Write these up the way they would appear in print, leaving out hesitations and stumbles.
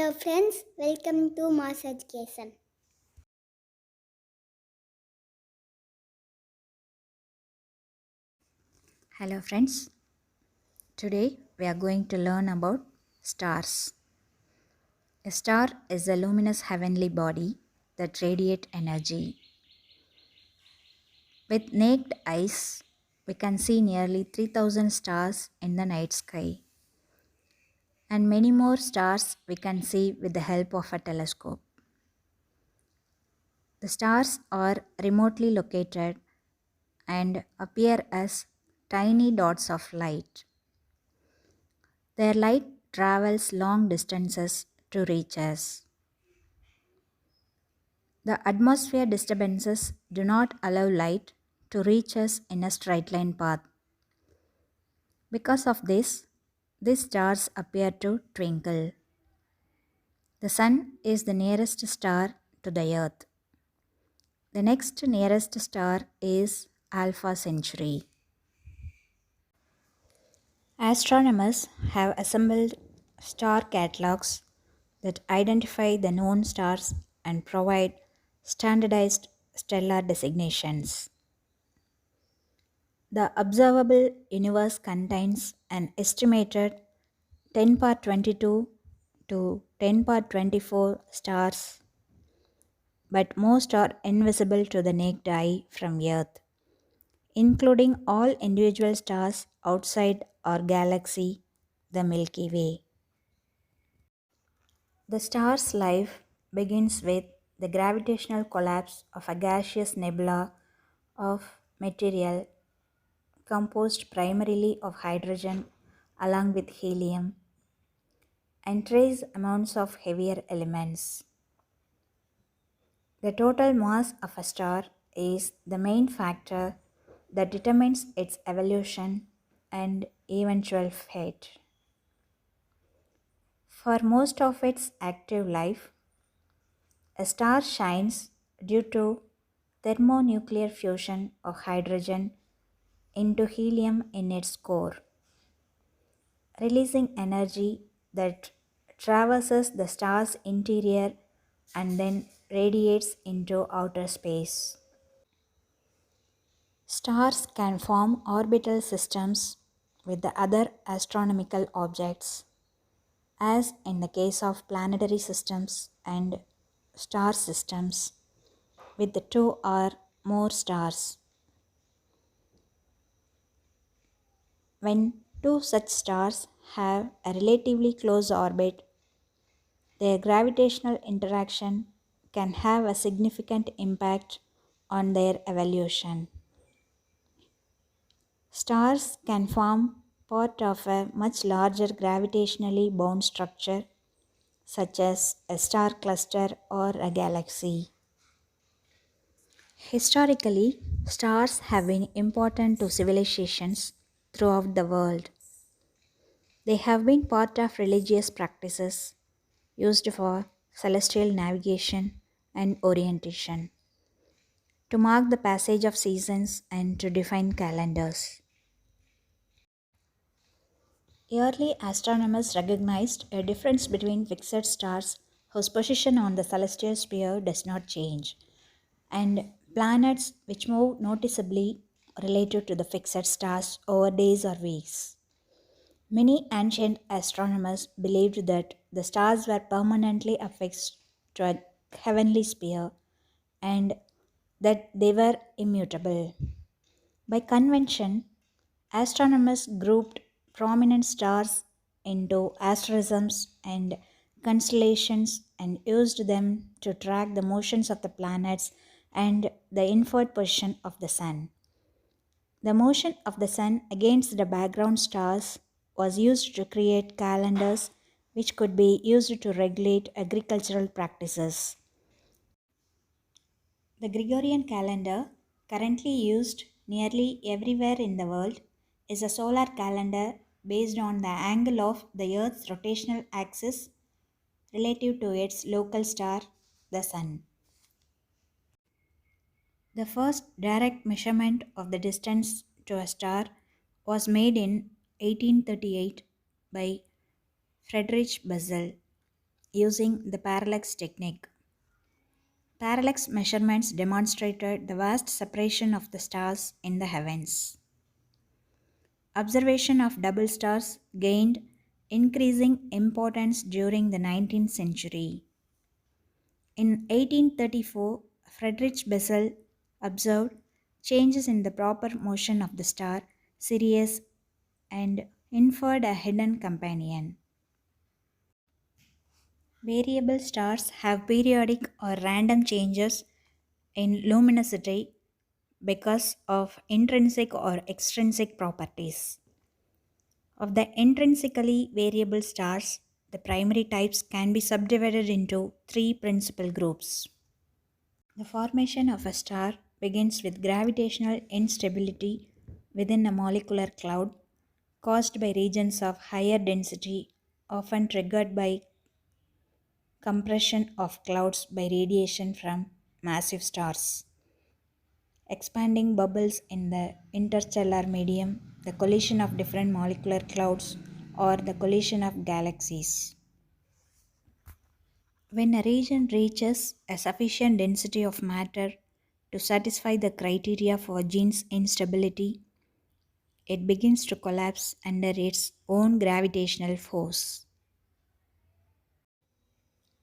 Hello friends, welcome to Mass Education. Hello friends, today we are going to learn about stars. A star is a luminous heavenly body that radiates energy. With naked eyes, we can see nearly 3000 stars in the night sky, and many more stars we can see with the help of a telescope. The stars are remotely located and appear as tiny dots of light. Their light travels long distances to reach us. The atmosphere disturbances do not allow light to reach us in a straight line path. Because of this, these stars appear to twinkle. The Sun is the nearest star to the Earth. The next nearest star is Alpha Centauri. Astronomers have assembled star catalogs that identify the known stars and provide standardized stellar designations. The observable universe contains an estimated 10 power 22 to 10 power 24 stars, but most are invisible to the naked eye from Earth, including all individual stars outside our galaxy, the Milky Way. The star's life begins with the gravitational collapse of a gaseous nebula of material composed primarily of hydrogen along with helium and trace amounts of heavier elements. The total mass of a star is the main factor that determines its evolution and eventual fate. For most of its active life, a star shines due to thermonuclear fusion of hydrogen into helium in its core, releasing energy that traverses the star's interior and then radiates into outer space. Stars can form orbital systems with the other astronomical objects, as in the case of planetary systems and star systems, with the two or more stars. When two such stars have a relatively close orbit, their gravitational interaction can have a significant impact on their evolution. Stars can form part of a much larger gravitationally bound structure, such as a star cluster or a galaxy. Historically, stars have been important to civilizations throughout the world. They have been part of religious practices used for celestial navigation and orientation, to mark the passage of seasons and to define calendars. Early astronomers recognized a difference between fixed stars whose position on the celestial sphere does not change and planets which move noticeably relative to the fixed stars over days or weeks. Many ancient astronomers believed that the stars were permanently affixed to a heavenly sphere and that they were immutable. By convention, astronomers grouped prominent stars into asterisms and constellations and used them to track the motions of the planets and the inferred position of the sun. The motion of the sun against the background stars was used to create calendars which could be used to regulate agricultural practices. The Gregorian calendar, currently used nearly everywhere in the world, is a solar calendar based on the angle of the Earth's rotational axis relative to its local star, the Sun. The first direct measurement of the distance to a star was made in 1838 by Friedrich Bessel. using the parallax technique. Parallax measurements demonstrated the vast separation of the stars in the heavens. Observation of double stars gained increasing importance during the 19th century. In 1834, Friedrich Bessel observed changes in the proper motion of the star Sirius and inferred a hidden companion. Variable stars have periodic or random changes in luminosity because of intrinsic or extrinsic properties. Of the intrinsically variable stars, the primary types can be subdivided into three principal groups. The formation of a star begins with gravitational instability within a molecular cloud caused by regions of higher density, often triggered by compression of clouds by radiation from massive stars. Expanding bubbles in the interstellar medium, the collision of different molecular clouds, or the collision of galaxies. When a region reaches a sufficient density of matter to satisfy the criteria for Jeans instability, it begins to collapse under its own gravitational force.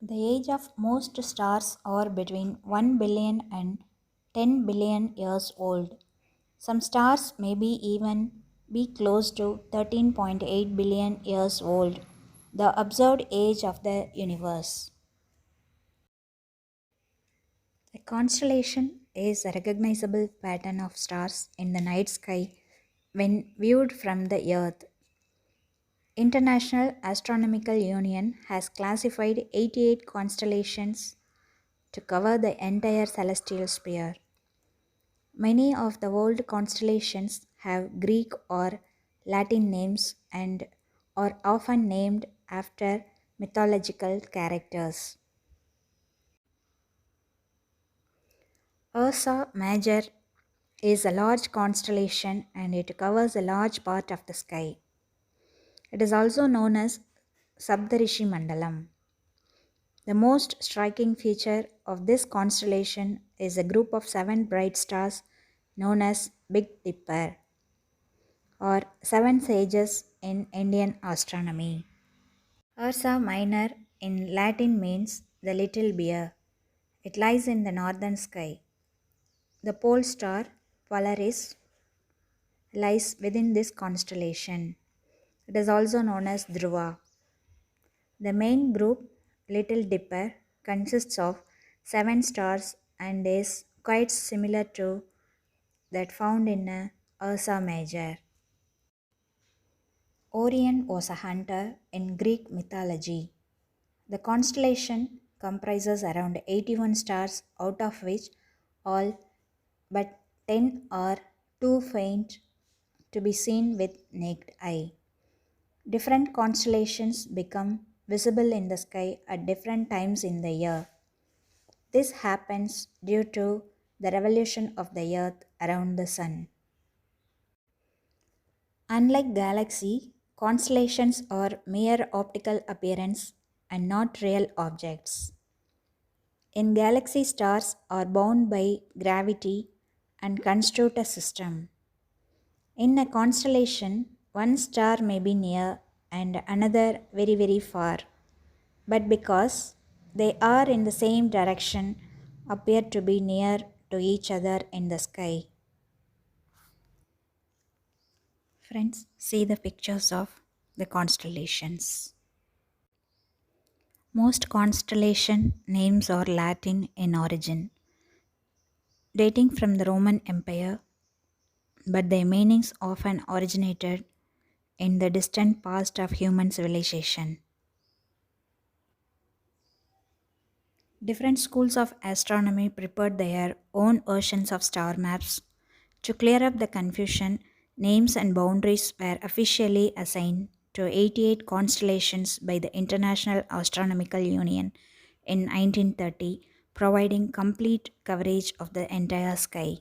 The age of most stars are between 1 billion and 10 billion years old. Some stars may be even be close to 13.8 billion years old, the observed age of the universe. A constellation is a recognizable pattern of stars in the night sky when viewed from the earth. International Astronomical Union has classified 88 constellations to cover the entire celestial sphere. Many of the world constellations have Greek or Latin names and are often named after mythological characters. Ursa Major is a large constellation and it covers a large part of the sky. It is also known as Saptarishi Mandalam. The most striking feature of this constellation is a group of seven bright stars known as Big Dipper or seven sages in Indian astronomy. Ursa Minor in Latin means the little bear. It lies in the northern sky. The pole star, Polaris, lies within this constellation. It is also known as Dhruva. The main group, Little Dipper, consists of seven stars and is quite similar to that found in Ursa Major. Orion was a hunter in Greek mythology. The constellation comprises around 81 stars, out of which all but 10 are too faint to be seen with naked eye. Different constellations become visible in the sky at different times in the year. This happens due to the revolution of the earth around the sun. Unlike galaxy, constellations are mere optical appearance and not real objects. In galaxy, stars are bound by gravity and constitute a system. In a constellation, one star may be near and another very far, but because they are in the same direction, appear to be near to each other in the sky. Friends, see the pictures of the constellations. Most constellation names are Latin in origin, dating from the Roman Empire, but their meanings often originated in the distant past of human civilization. Different schools of astronomy prepared their own versions of star maps. To clear up the confusion, names and boundaries were officially assigned to 88 constellations by the International Astronomical Union in 1930, providing complete coverage of the entire sky.